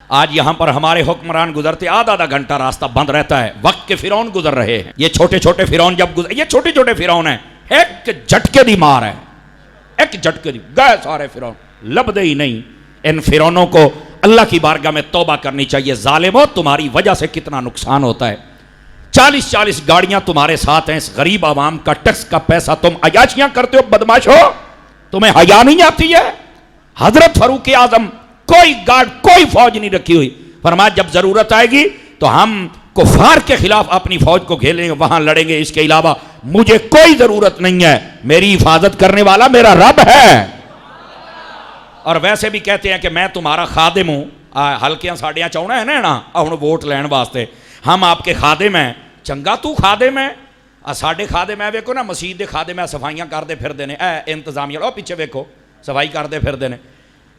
آج یہاں پر ہمارے حکمران گزرتے آدھا گھنٹہ راستہ بند رہتا ہے، وقت کے فرعون گزر رہے ہیں، یہ چھوٹے چھوٹے فرعون جب گزر، یہ چھوٹے چھوٹے فرعون ہیں، ایک جھٹکے دی مار ہے، ایک جھٹکے دی گئے سارے فرعون، لبدے ہی نہیں۔ ان فرعونوں کو اللہ کی بارگاہ میں توبہ کرنی چاہیے۔ ظالموں، تمہاری وجہ سے کتنا نقصان ہوتا ہے، 40 گاڑیاں تمہارے ساتھ ہیں، اس غریب عوام کا ٹیکس کا پیسہ تم عیاشیاں کرتے ہو، بدماش ہو، تمہیں حیا نہیں آتی ہے؟ حضرت فاروق اعظم کوئی گارڈ کوئی فوج نہیں رکھی ہوئی، فرمایا جب ضرورت آئے گی تو ہم کفار کے خلاف اپنی فوج کو گھیریں گے، وہاں لڑیں گے، اس کے علاوہ مجھے کوئی ضرورت نہیں ہے، میری حفاظت کرنے والا میرا رب ہے۔ اور ویسے بھی کہتے ہیں کہ میں تمہارا خادم ہوں، ہلکیاں ساڑیاں چاہنا ہے نا ہن ووٹ لین واسطے، ہم آپ کے خادم ہیں، چنگا تو خادم ہے، ساڈے خادم ہے، ویکھو نا مسجد دے خادم ہے، صفائیاں کردے پھردے نے، اے انتظامیہ لو پیچھے ویکھو صفائی کردے پھردے نے،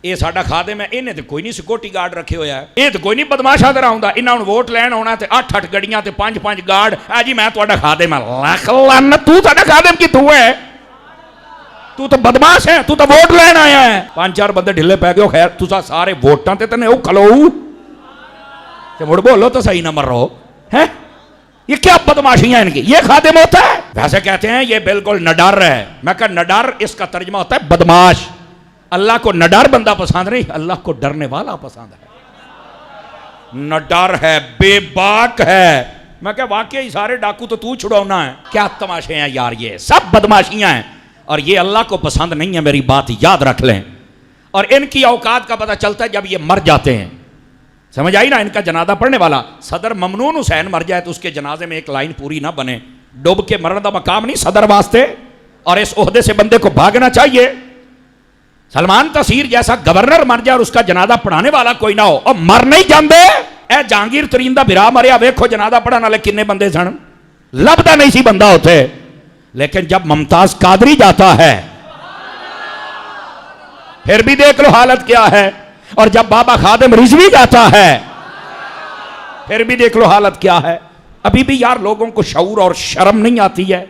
یہ ساڈا خادم ہے، انہیں تو کوئی نہیں سیکورٹی گارڈ رکھے ہویا ہے، یہ تو کوئی نہیں بدماشا طرح ہوندا، انہاں نوں ووٹ لین ہونا تے 8 گڑیاں تے 5 گارڈ، جی میں تہاڈا خادم ہاں، لاکھ لعنت، تو ساڈا خادم کی تو ہے، تو بدماش ہے، تو ووٹ لین آیا ہے۔ 5-4 بندے ڈھلے پہ گئے، خیر تسا سارے ووٹاں تے تے او کھلو تے مڑ بولو تو صحیح نہ مرو ہے، یہ کیا بدماشیاں ان کی، یہ خادم ہوتا ہے؟ ویسے کہتے ہیں یہ بالکل نڈر ہے، میں کہا نڈر اس کا ترجمہ ہوتا ہے بدماش، اللہ کو نڈر بندہ پسند نہیں، اللہ کو ڈرنے والا پسند ہے، نڈر ہے، بے باک ہے، میں کہا واقعی سارے ڈاکو تو چھڑونا ہے، کیا تماشے ہیں یار، یہ سب بدماشیاں ہیں اور یہ اللہ کو پسند نہیں ہے، میری بات یاد رکھ لیں۔ اور ان کی اوقات کا پتہ چلتا ہے جب یہ مر جاتے ہیں، سمجھ آئی نا؟ ان کا جنازہ پڑھنے والا صدر ممنون حسین مر جائے تو اس کے جنازے میں ایک لائن پوری نہ بنے، ڈوب کے مرنے دا مقام نہیں صدر واسطے، اور اس عہدے سے بندے کو بھاگنا چاہیے۔ سلمان تاثیر جیسا گورنر مر جائے اور اس کا جنازہ پڑھانے والا کوئی نہ ہو، اور مر نہیں جاندے، اے جہانگیر ترین دا بھرا مریا، ویکھو جنازہ پڑھانے والے کنے بندے سن، لبدا نہیں سی بندہ ہوتے، لیکن جب ممتاز قادری جاتا ہے پھر بھی دیکھ لو حالت کیا ہے، اور جب بابا خادم رضوی جاتا ہے پھر بھی دیکھ لو حالت کیا ہے۔ ابھی بھی یار لوگوں کو شعور اور شرم نہیں آتی ہے،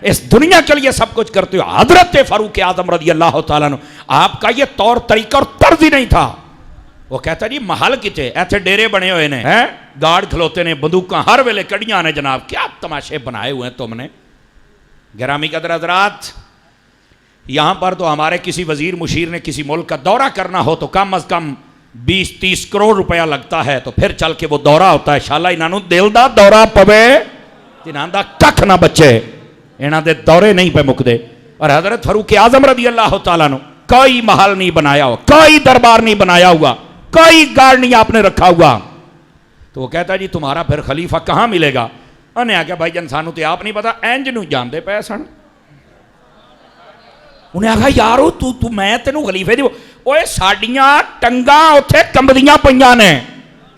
اس دنیا کے لیے سب کچھ کرتے ہو۔ حضرت فاروق اعظم رضی اللہ تعالیٰ عنہ، آپ کا یہ طور طریقہ اور طرز ہی نہیں تھا، وہ کہتا جی محل کتے ایتھے ڈیرے بنے ہوئے نے، گارڈ کھلوتے نے، بندوقاں ہر ویلے کڑیاں نے، جناب کیا تماشے بنائے ہوئے ہیں تم نے۔ گرامی قدر حضرات، یہاں پر تو ہمارے کسی وزیر مشیر نے کسی ملک کا دورہ کرنا ہو تو کم از کم 20-30 کروڑ روپیہ لگتا ہے، تو پھر چل کے وہ دورہ ہوتا ہے۔ شالا انہوں دل دا دورہ پوے جنہاں دا ککھ نہ بچے، انہاں دے دورے نہیں پہ مک دے۔ اور حضرت فاروق اعظم رضی اللہ تعالیٰ عنہ کوئی محل نہیں بنایا ہوا، کوئی دربار نہیں بنایا ہوا، کوئی گارڈ نہیں آپ نے رکھا ہوا، تو وہ کہتا ہے جی تمہارا پھر خلیفہ کہاں ملے گا؟ انہیں آگیا بھائی جان سانو تے آپ نہیں پتا، اینج نو جاندے پے سن۔ انہیں آگیا یارو تو میں تینوں خلیفے دی، اوے ساڑیاں ٹنگاں اتھے کمبدیاں پئیاں نے،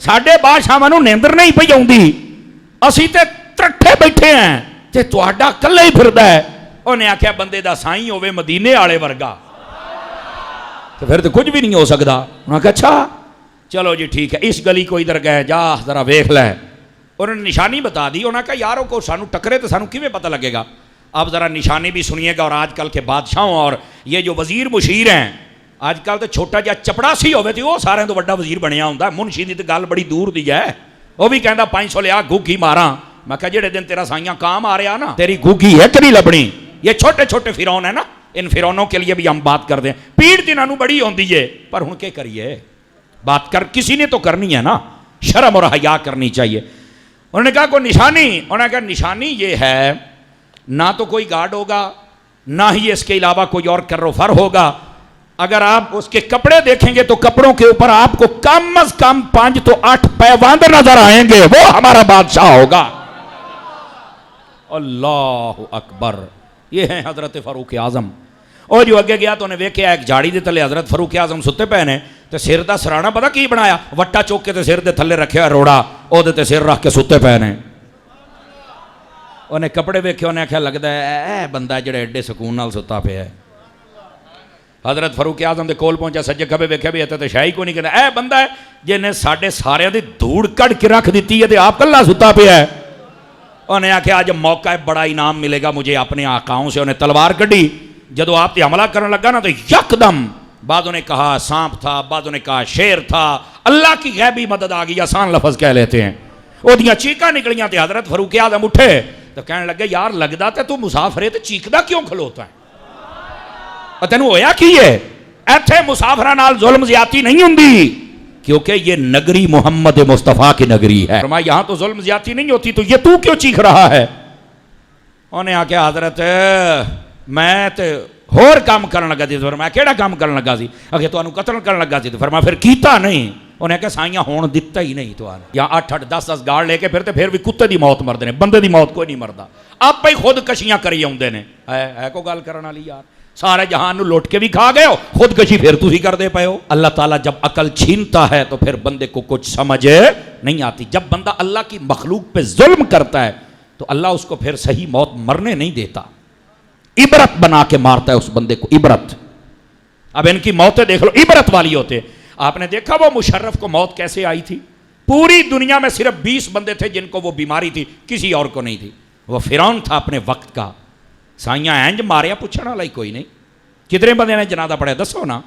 ساڑے بادشاہاں نوں نیندر نہیں پئی آوندی، اسی تے ترٹھے بیٹھے ہیں تے تہاڈا کلے ہی پھردا ہے۔ انہیں آکھیا بندے دا سائیں ہوے مدینے والے ورگا تو پھر تو کچھ بھی نہیں ہو سکتا۔ انہوں نے کہا اچھا چلو جی ٹھیک ہے، اس گلی کو ادھر گئے، جا ذرا ویکھ لے، انہوں نے نشانی بتا دی۔ انہوں نے کہا یاروں کو سانو ٹکرے تو سانو کیویں پتہ لگے گا؟ اب ذرا نشانی بھی سنیے گا۔ اور آج کل کے بادشاہوں اور یہ جو وزیر مشیر ہیں، آج کل تو چھوٹا جہا چپڑاسی ہوئے تھے وہ سارے تو بڑا وزیر بنیا ہوندا ہے، منشی دی تے گل بڑی دور دی ہے، وہ بھی کہندا 500 لیا گھوگی ماراں۔ میں کہا جڑے دن تیرا سائیاں کام آ رہا نا تیری گھوگی ایک نہیں لبنی۔ یہ چھوٹے چھوٹے فرعون ہیں نا، ان فرعونوں کے لیے بھی ہم بات کر دیں، پیڑ تینوں نوں بڑی ہوندی ہے، پر ہن کے کریے، بات کر کسی نے تو کرنی ہے نا، شرم اور حیا کرنی چاہیے۔ انہوں نے کہا کوئی نشانی؟ انہوں نے کہا نشانی یہ ہے، نہ تو کوئی گارڈ ہوگا، نہ ہی اس کے علاوہ کوئی اور کر و فر ہوگا، اگر آپ اس کے کپڑے دیکھیں گے تو کپڑوں کے اوپر آپ کو کم از کم 5 تو 8 پیوند نظر آئیں گے، وہ ہمارا بادشاہ ہوگا۔ اللہ اکبر، یہ ہیں حضرت فاروق اعظم۔ اور جو اگے گیا تو انہیں ویکھیا ایک جھاڑی دے تلے حضرت فاروق اعظم ستے پے نے، تے سر دا سرانا پتہ کی بنایا، وٹا چوک کے تے سر دے تھلے رکھیا روڑا، او دے تے سر رکھ کے ستے پے نے۔ انہیں کپڑے ویکھے، انہیں آکھیا لگدا ہے اے بندہ جڑا ایڈے سکون نال ستا پیا ہے۔ حضرت فاروق اعظم دے کول پہنچا، سجے کھبے ویکھیا بھی تے شاہی کو نہیں کہندا، اے بندہ ہے جن ساڈے سارے دی دھوڑ کڈ کے رکھ دتی ہے تے آپ کلا ستا پیا ہے۔ انہیں آکھیا آج موقع ہے، بڑا انعام ملے گا مجھے اپنے آقاؤں سے۔ انہیں تلوار کڈی، جدو آپ تے حملہ کرنے لگا نا تو یکدم بعضوں نے کہا سانپ تھا، بعضوں نے کہا شیر تھا، اللہ کی غیبی مدد آ گئی، آسان لفظ کہہ لیتے ہیں۔ وہ دیاں چیکاں نکلیاں تے حضرت فاروق اعظم اٹھے تو کہنے لگے یار لگدا تے تو مسافر ہے تے چیکدا کیوں کھلوتا ہے؟ تینوں ہویا کی ہے؟ ایتھے مسافراں نال ظلم زیادتی نہیں ہوندی، کیونکہ یہ نگری محمد مصطفیٰ کی نگری ہے۔ فرمایا یہاں تو ظلم زیادتی نہیں ہوتی، تو یہ تو کیوں چیخ رہا ہے؟ انہیں آ کے حضرت میں تے ہور کام کرن لگا سی۔ فرمایا کیڑا کام کرن لگا سی؟ اگے تو قتل کرن لگا سی۔ فرمایا پھر کیتا نہیں؟ انہیں کہا سائیاں ہون دتا ہی نہیں تو یا 8-8 10-10 گاڑ لے کے پھرتے پھر بھی کتے دی موت مردے نے، بندے دی موت کوئی نہیں مردا، آپ ہی خود کشیاں کری آؤندے نے۔ ہے کو گل کرن والی یار؟ سارے جہان نو لوٹ کے بھی کھا گئے ہو، خود کشی پھر تسی کر دے پئے ہو۔ اللہ تعالیٰ جب عقل چھینتا ہے تو پھر بندے کو کچھ سمجھ نہیں آتی۔ جب بندہ اللہ کی مخلوق پہ ظلم کرتا ہے تو اللہ اس کو پھر صحیح موت مرنے نہیں دیتا، عبرت بنا کے مارتا ہے اس بندے کو، عبرت۔ اب ان کی موتیں دیکھ لو، عبرت والی ہوتے۔ آپ نے دیکھا وہ مشرف کو موت کیسے آئی تھی؟ پوری دنیا میں صرف 20 بندے تھے جن کو وہ بیماری تھی، کسی اور کو نہیں تھی۔ وہ فرعون تھا اپنے وقت کا، سائیاں اینج ماریا پوچھنا والا ہی کوئی نہیں۔ کتنے بندے نے جنازہ پڑھے دسو نا،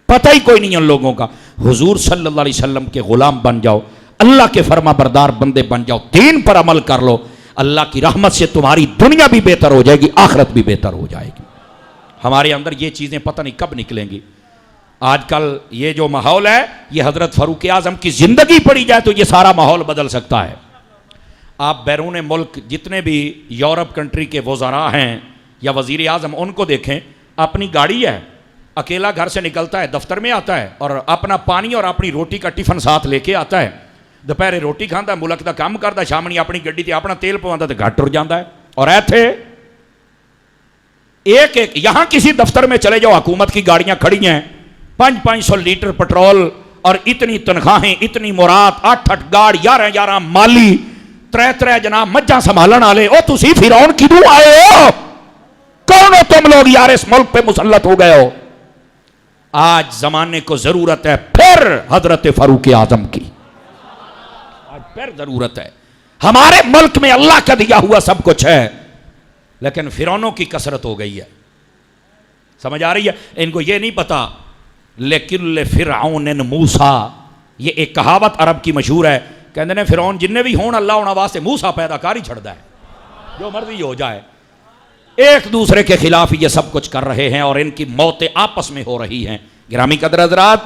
پتہ ہی کوئی نہیں ان لوگوں کا۔ حضور صلی اللہ علیہ وسلم کے غلام بن جاؤ، اللہ کے فرما بردار بندے بن جاؤ، دین پر عمل کر لو، اللہ کی رحمت سے تمہاری دنیا بھی بہتر ہو جائے گی، آخرت بھی بہتر ہو جائے گی۔ ہمارے اندر یہ چیزیں پتہ نہیں کب نکلیں گی۔ آج کل یہ جو ماحول ہے، یہ حضرت فاروق اعظم کی زندگی پڑھی جائے تو یہ سارا ماحول بدل سکتا ہے۔ آپ بیرون ملک جتنے بھی یورپ کنٹری کے وزراء ہیں یا وزیر اعظم، ان کو دیکھیں، اپنی گاڑی ہے، اکیلا گھر سے نکلتا ہے، دفتر میں آتا ہے اور اپنا پانی اور اپنی روٹی کا ٹفن ساتھ لے کے آتا ہے، دوپہرے روٹی کھاتا ہے، ملک دا کام کرتا ہے، شامنی اپنی گڈی تے اپنا تیل پواتا ہے تو گھر ٹر جاتا ہے۔ اور ایتھے ایک یہاں کسی دفتر میں چلے جاؤ، حکومت کی گاڑیاں کھڑی ہیں، 500 لیٹر پٹرول اور اتنی تنخواہیں، اتنی مراد، 8 گاڑ، 11 مالی، 3 جناب مجھاں سنبھالن والے۔ او تسی فرعون کدوں آئے ہو؟ کون ہو تم لوگ یار اس ملک پہ مسلط ہو گئے ہو؟ آج زمانے کو ضرورت ہے پھر حضرت فاروق اعظم کی، آج پھر ضرورت ہے۔ ہمارے ملک میں اللہ کا دیا ہوا سب کچھ ہے، لیکن فرعونوں کی کثرت ہو گئی ہے۔ سمجھ آ رہی ہے؟ ان کو یہ نہیں پتا لِكُلِّ فِرْعَوْنٍ موسیٰ، یہ ایک کہاوت عرب کی مشہور ہے، کہتے ہیں فرعون جننے بھی ہون اللہ انہاں واسطے موسیٰ پیدا کر ہی چھڑدا ہے، جو مرضی ہو جائے۔ ایک دوسرے کے خلاف یہ سب کچھ کر رہے ہیں اور ان کی موتیں آپس میں ہو رہی ہیں۔ گرامی قدر حضرات،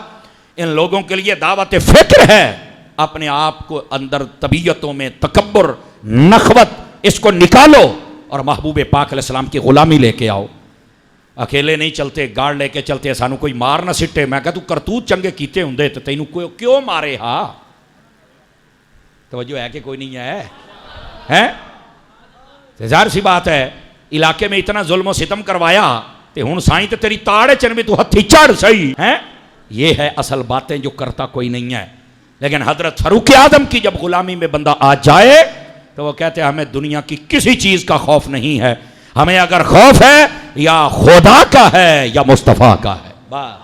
ان لوگوں کے لیے دعوت فکر ہے، اپنے آپ کو اندر طبیعتوں میں تکبر، نخوت، اس کو نکالو اور محبوب پاک علیہ السلام کی غلامی لے کے آؤ۔ اکیلے نہیں چلتے، گاڑ لے کے چلتے، سانو کوئی مار نہ سٹے۔ میں کہا تو کرتوت چنگے کیتے ہوندے تو تینوں کیوں مارے؟ ہاں توجہ ہے کہ کوئی نہیں ہے؟ ظاہر سی بات ہے، علاقے میں اتنا ظلم و ستم کروایا تے ہن سائیں تے تیری تاڑے چن میں تو ہتھی چڑھ سہی ہیں۔ یہ ہے اصل باتیں جو کرتا کوئی نہیں ہے۔ لیکن حضرت فاروق اعظم کی جب غلامی میں بندہ آ جائے تو وہ کہتے ہیں ہمیں دنیا کی کسی چیز کا خوف نہیں ہے، ہمیں اگر خوف ہے یا خدا کا ہے یا مصطفیٰ کا ہے، بس۔